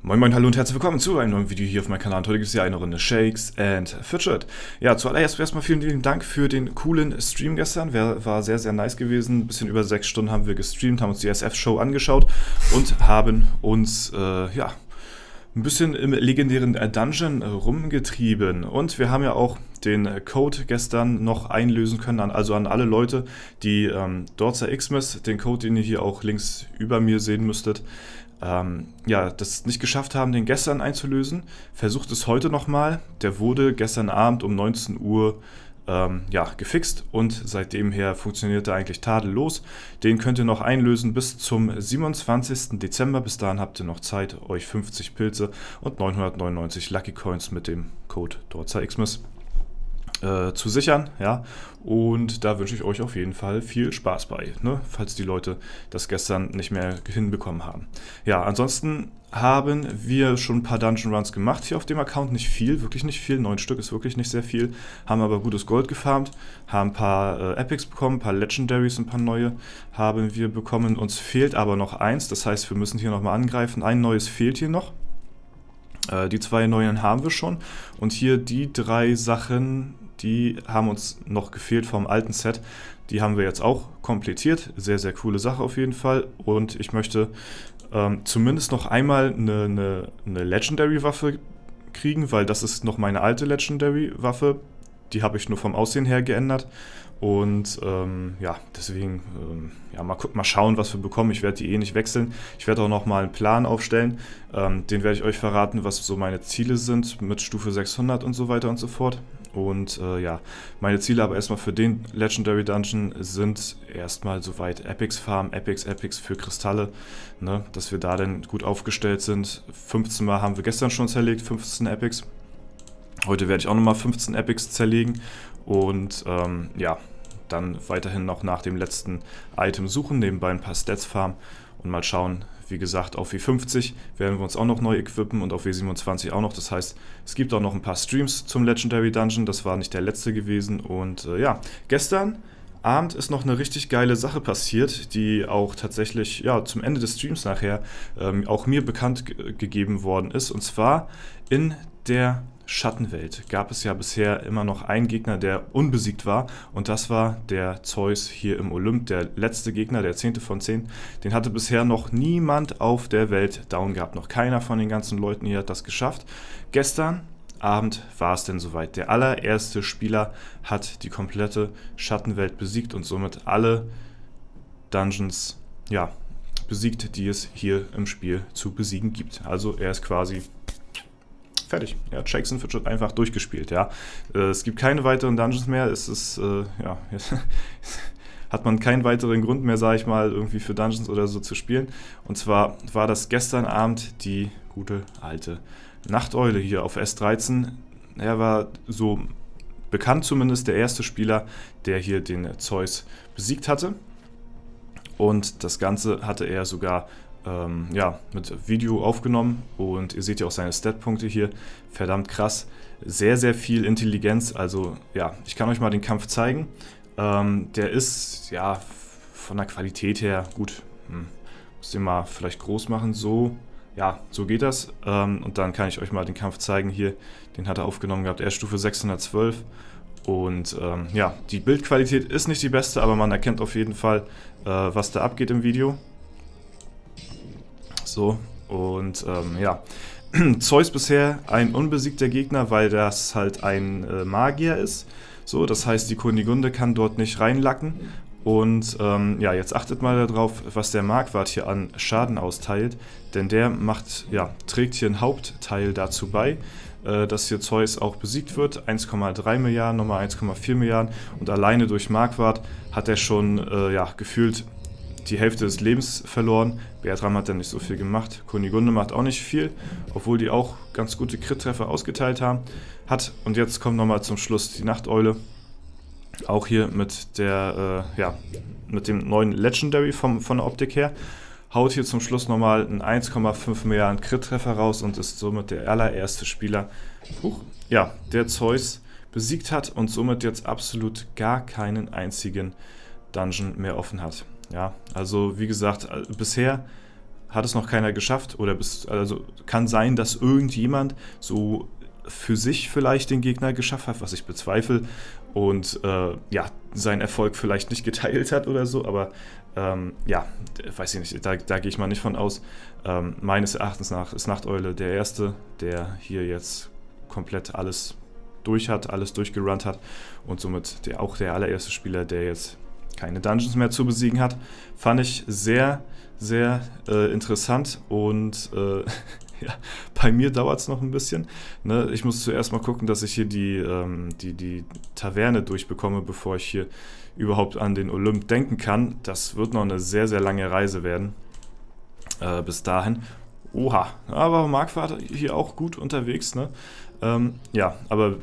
Moin Moin, hallo und herzlich willkommen zu einem neuen Video hier auf meinem Kanal. Und heute gibt es ja eine Runde Shakes and Fidget. Ja, zuallererst erstmal vielen lieben Dank für den coolen Stream gestern. War sehr, sehr nice gewesen. Ein bisschen über 6 Stunden haben wir gestreamt, haben uns die SF-Show angeschaut und haben uns, ja, ein bisschen im legendären Dungeon rumgetrieben. Und wir haben ja auch den Code gestern noch einlösen können, also an alle Leute, die Dorza Xmas, den Code, den ihr hier auch links über mir sehen müsstet, ja, das nicht geschafft haben, den gestern einzulösen. Versucht es heute nochmal. Der wurde gestern Abend um 19 Uhr ja, gefixt und seitdem her funktioniert er eigentlich tadellos. Den könnt ihr noch einlösen bis zum 27. Dezember. Bis dahin habt ihr noch Zeit, euch 50 Pilze und 999 Lucky Coins mit dem Code Dorza Xmas zu sichern, ja, und da wünsche ich euch auf jeden Fall viel Spaß bei, ne? Falls die Leute das gestern nicht mehr hinbekommen haben. Ja, ansonsten haben wir schon ein paar Dungeon Runs gemacht hier auf dem Account, nicht viel, wirklich nicht viel, 9 Stück ist wirklich nicht sehr viel, haben aber gutes Gold gefarmt, haben ein paar Epics bekommen, ein paar Legendaries, ein paar neue haben wir bekommen, uns fehlt aber noch eins, das heißt, wir müssen hier nochmal angreifen, ein neues fehlt hier noch. Die 2 neuen haben wir schon und hier die 3 Sachen, die haben uns noch gefehlt vom alten Set. Die haben wir jetzt auch komplettiert. Sehr, sehr coole Sache auf jeden Fall. Und ich möchte zumindest noch einmal eine Legendary-Waffe kriegen, weil das ist noch meine alte Legendary-Waffe. Die habe ich nur vom Aussehen her geändert. Und ja, deswegen ja, mal schauen, was wir bekommen. Ich werde die eh nicht wechseln. Ich werde auch noch mal einen Plan aufstellen. Den werde ich euch verraten, was so meine Ziele sind mit Stufe 600 und so weiter und so fort. Und ja, meine Ziele aber erstmal für den Legendary Dungeon sind erstmal soweit Epics Farm, Epics für Kristalle, ne, dass wir da dann gut aufgestellt sind. 15 Mal haben wir gestern schon zerlegt, 15 Epics. Heute werde ich auch nochmal 15 Epics zerlegen und ja, dann weiterhin noch nach dem letzten Item suchen, nebenbei ein paar Stats farmen und mal schauen. Wie gesagt, auf W50 werden wir uns auch noch neu equippen und auf W27 auch noch. Das heißt, es gibt auch noch ein paar Streams zum Legendary Dungeon. Das war nicht der letzte gewesen. Und ja, gestern Abend ist noch eine richtig geile Sache passiert, die auch tatsächlich ja, zum Ende des Streams nachher auch mir bekannt gegeben worden ist. Und zwar in der Schattenwelt gab es ja bisher immer noch einen Gegner, der unbesiegt war, und das war der Zeus hier im Olymp, der letzte Gegner, der 10. von 10. Den hatte bisher noch niemand auf der Welt down gehabt, noch keiner von den ganzen Leuten hier hat das geschafft. Gestern Abend war es denn soweit. Der allererste Spieler hat die komplette Schattenwelt besiegt und somit alle Dungeons ja, besiegt, die es hier im Spiel zu besiegen gibt. Also er ist quasi fertig. Ja, Shakes and Fidget einfach durchgespielt, ja. Es gibt keine weiteren Dungeons mehr. Es ist, ja, hat man keinen weiteren Grund mehr, sage ich mal, irgendwie für Dungeons oder so zu spielen. Und zwar war das gestern Abend die gute alte Nachteule hier auf S13. Er war so bekannt zumindest der erste Spieler, der hier den Zeus besiegt hatte. Und das Ganze hatte er sogar ja, mit Video aufgenommen und ihr seht ja auch seine Statpunkte hier, verdammt krass, sehr, sehr viel Intelligenz, also ja, ich kann euch mal den Kampf zeigen, der ist ja von der Qualität her gut, muss den mal vielleicht groß machen, so, ja, so geht das und dann kann ich euch mal den Kampf zeigen hier, den hat er aufgenommen gehabt, er ist Stufe 612 und ja, die Bildqualität ist nicht die beste, aber man erkennt auf jeden Fall, was da abgeht im Video. So, und ja, Zeus bisher ein unbesiegter Gegner, weil das halt ein Magier ist. So, das heißt, die Kunigunde kann dort nicht reinlacken. Und ja, jetzt achtet mal darauf, was der Marquardt hier an Schaden austeilt. Denn der macht, ja, trägt hier einen Hauptteil dazu bei, dass hier Zeus auch besiegt wird. 1,3 Milliarden, nochmal 1,4 Milliarden. Und alleine durch Marquardt hat er schon, ja, gefühlt die Hälfte des Lebens verloren. Bertram hat dann nicht so viel gemacht. Kunigunde macht auch nicht viel, obwohl die auch ganz gute Crit-Treffer ausgeteilt haben. Und jetzt kommt nochmal zum Schluss die Nachteule. Auch hier mit der, ja, mit dem neuen Legendary von der Optik her. Haut hier zum Schluss nochmal einen 1,5 Milliarden Crit-Treffer raus und ist somit der allererste Spieler, ja, der Zeus besiegt hat und somit jetzt absolut gar keinen einzigen Dungeon mehr offen hat. Ja, also wie gesagt, bisher hat es noch keiner geschafft also kann sein, dass irgendjemand so für sich vielleicht den Gegner geschafft hat, was ich bezweifle und seinen Erfolg vielleicht nicht geteilt hat oder so, aber weiß ich nicht, da gehe ich mal nicht von aus. Meines Erachtens nach ist Nachteule der Erste, der hier jetzt komplett alles durch hat, alles durchgerunnt hat und somit auch der allererste Spieler, der jetzt keine Dungeons mehr zu besiegen hat. Fand ich sehr, sehr interessant und bei mir dauert es noch ein bisschen. Ne? Ich muss zuerst mal gucken, dass ich hier die Taverne durchbekomme, bevor ich hier überhaupt an den Olymp denken kann. Das wird noch eine sehr, sehr lange Reise werden. Bis dahin. Oha, aber Marc war hier auch gut unterwegs, ne? Aber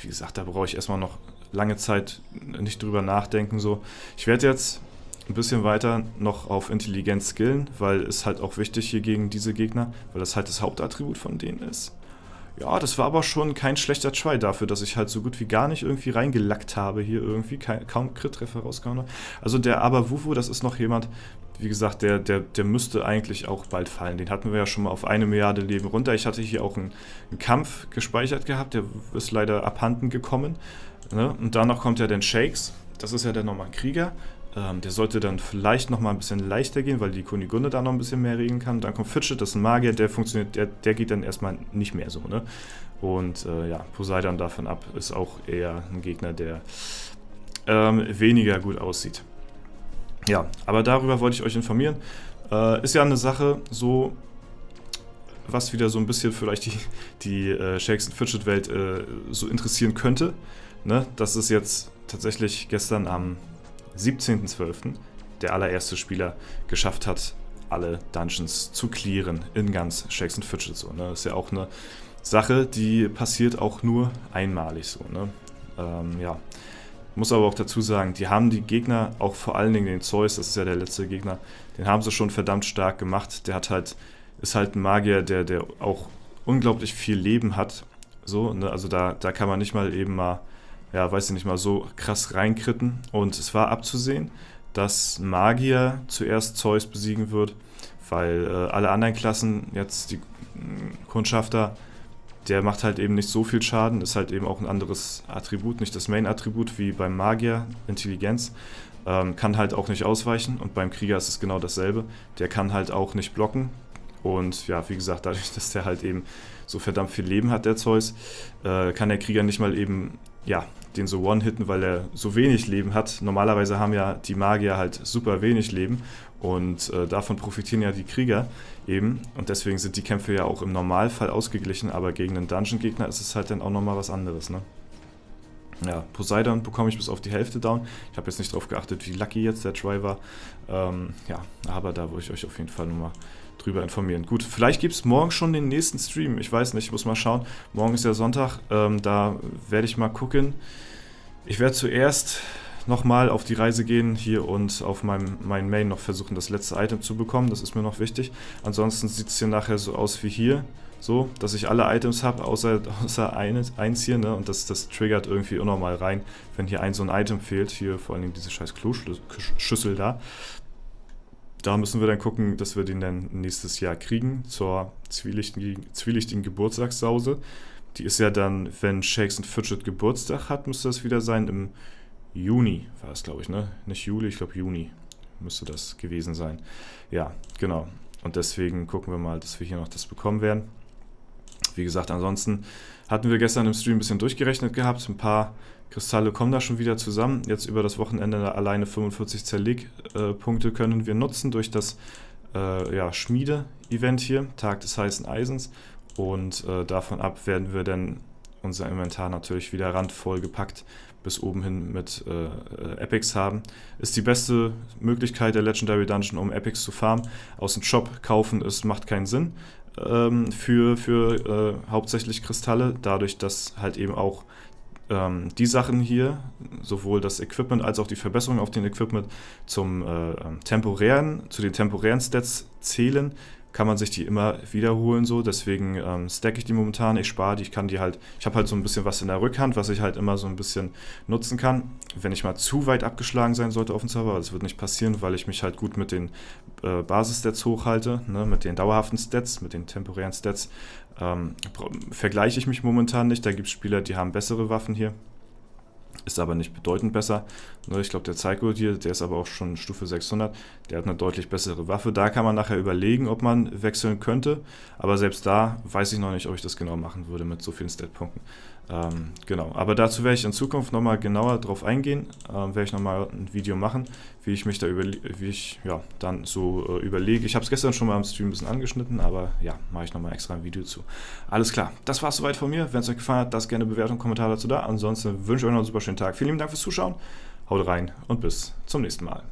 wie gesagt, da brauche ich erstmal noch lange Zeit nicht drüber nachdenken. So. Ich werde jetzt ein bisschen weiter noch auf Intelligenz skillen, weil es halt auch wichtig hier gegen diese Gegner, weil das halt das Hauptattribut von denen ist. Ja, das war aber schon kein schlechter Try dafür, dass ich halt so gut wie gar nicht irgendwie reingelackt habe hier irgendwie, kaum Crit-Treffer rausgehauen habe. Also der Aberwufu, das ist noch jemand, wie gesagt, der müsste eigentlich auch bald fallen. Den hatten wir ja schon mal auf 1 Milliarde Leben runter. Ich hatte hier auch einen Kampf gespeichert gehabt, der ist leider abhanden gekommen. Ne? Und danach kommt ja dann Shakes, das ist ja dann nochmal ein Krieger. Der sollte dann vielleicht nochmal ein bisschen leichter gehen, weil die Kunigunde da noch ein bisschen mehr regeln kann. Dann kommt Fidget, das ist ein Magier, der funktioniert, der geht dann erstmal nicht mehr so, ne? Und Poseidon davon ab ist auch eher ein Gegner, der weniger gut aussieht. Ja, aber darüber wollte ich euch informieren. Ist ja eine Sache, so was wieder so ein bisschen vielleicht die Shakes- und Fidget-Welt so interessieren könnte. Ne? Das ist jetzt tatsächlich gestern am 17.12. der allererste Spieler geschafft hat, alle Dungeons zu clearen in ganz Shakes and Fidget. So, ne? Das ist ja auch eine Sache, die passiert auch nur einmalig so. Ne? Muss aber auch dazu sagen, die haben die Gegner, auch vor allen Dingen den Zeus, das ist ja der letzte Gegner, den haben sie schon verdammt stark gemacht. Der ist halt ein Magier, der auch unglaublich viel Leben hat. So, ne? Also da kann man nicht mal eben mal so krass reinkritten. Und es war abzusehen, dass Magier zuerst Zeus besiegen wird, weil alle anderen Klassen, jetzt die Kundschafter, der macht halt eben nicht so viel Schaden, ist halt eben auch ein anderes Attribut, nicht das Main-Attribut wie beim Magier, Intelligenz, kann halt auch nicht ausweichen und beim Krieger ist es genau dasselbe, der kann halt auch nicht blocken und ja, wie gesagt, dadurch, dass der halt eben so verdammt viel Leben hat, der Zeus, kann der Krieger nicht mal eben, den so one-hitten, weil er so wenig Leben hat. Normalerweise haben ja die Magier halt super wenig Leben und davon profitieren ja die Krieger eben und deswegen sind die Kämpfe ja auch im Normalfall ausgeglichen, aber gegen einen Dungeon-Gegner ist es halt dann auch nochmal was anderes, ne? Ja, Poseidon bekomme ich bis auf die Hälfte down. Ich habe jetzt nicht drauf geachtet, wie lucky jetzt der Try war. Aber da wollte ich euch auf jeden Fall nochmal drüber informieren. Gut, vielleicht gibt es morgen schon den nächsten Stream. Ich weiß nicht, ich muss mal schauen. Morgen ist ja Sonntag. Da werde ich mal gucken. Ich werde zuerst nochmal auf die Reise gehen hier und auf meinem Main noch versuchen, das letzte Item zu bekommen. Das ist mir noch wichtig. Ansonsten sieht es hier nachher so aus wie hier. So, dass ich alle Items habe, außer eins hier, ne? Und das triggert irgendwie unnormal rein, wenn hier so ein Item fehlt. Hier vor allem diese scheiß Kloschüssel da. Da müssen wir dann gucken, dass wir den dann nächstes Jahr kriegen zur zwielichtigen Geburtstagssause. Die ist ja dann, wenn Shakes and Fidget Geburtstag hat, müsste das wieder sein im Juni, war es glaube ich, ne? Nicht Juli, ich glaube Juni müsste das gewesen sein. Ja, genau. Und deswegen gucken wir mal, dass wir hier noch das bekommen werden. Wie gesagt, ansonsten hatten wir gestern im Stream ein bisschen durchgerechnet gehabt. Ein paar Kristalle kommen da schon wieder zusammen. Jetzt über das Wochenende alleine 45 Zerlegpunkte können wir nutzen durch das Schmiede-Event hier, Tag des heißen Eisens. Und davon ab werden wir dann unser Inventar natürlich wieder randvoll gepackt bis oben hin mit Epics haben. Ist die beste Möglichkeit der Legendary Dungeon, um Epics zu farmen. Aus dem Shop kaufen macht keinen Sinn für hauptsächlich Kristalle, dadurch, dass halt eben auch die Sachen hier, sowohl das Equipment als auch die Verbesserung auf dem Equipment zu den temporären Stats zählen, kann man sich die immer wiederholen so, deswegen stacke ich die momentan, ich spare die, ich habe halt so ein bisschen was in der Rückhand, was ich halt immer so ein bisschen nutzen kann, wenn ich mal zu weit abgeschlagen sein sollte auf dem Server, das wird nicht passieren, weil ich mich halt gut mit den Basis-Stats hochhalte, ne, mit den dauerhaften Stats, mit den temporären Stats, vergleiche ich mich momentan nicht, da gibt es Spieler, die haben bessere Waffen hier. Ist aber nicht bedeutend besser. Ich glaube, der Psycho hier, der ist aber auch schon Stufe 600, der hat eine deutlich bessere Waffe. Da kann man nachher überlegen, ob man wechseln könnte, aber selbst da weiß ich noch nicht, ob ich das genau machen würde mit so vielen Statpunkten. Genau, aber dazu werde ich in Zukunft nochmal genauer drauf eingehen, werde ich nochmal ein Video machen, wie ich mich da dann so überlege. Ich habe es gestern schon mal im Stream ein bisschen angeschnitten, aber ja, mache ich nochmal extra ein Video zu. Alles klar, das war es soweit von mir. Wenn es euch gefallen hat, lasst gerne eine Bewertung, Kommentar dazu da. Ansonsten wünsche ich euch noch einen super schönen Tag. Vielen lieben Dank fürs Zuschauen, haut rein und bis zum nächsten Mal.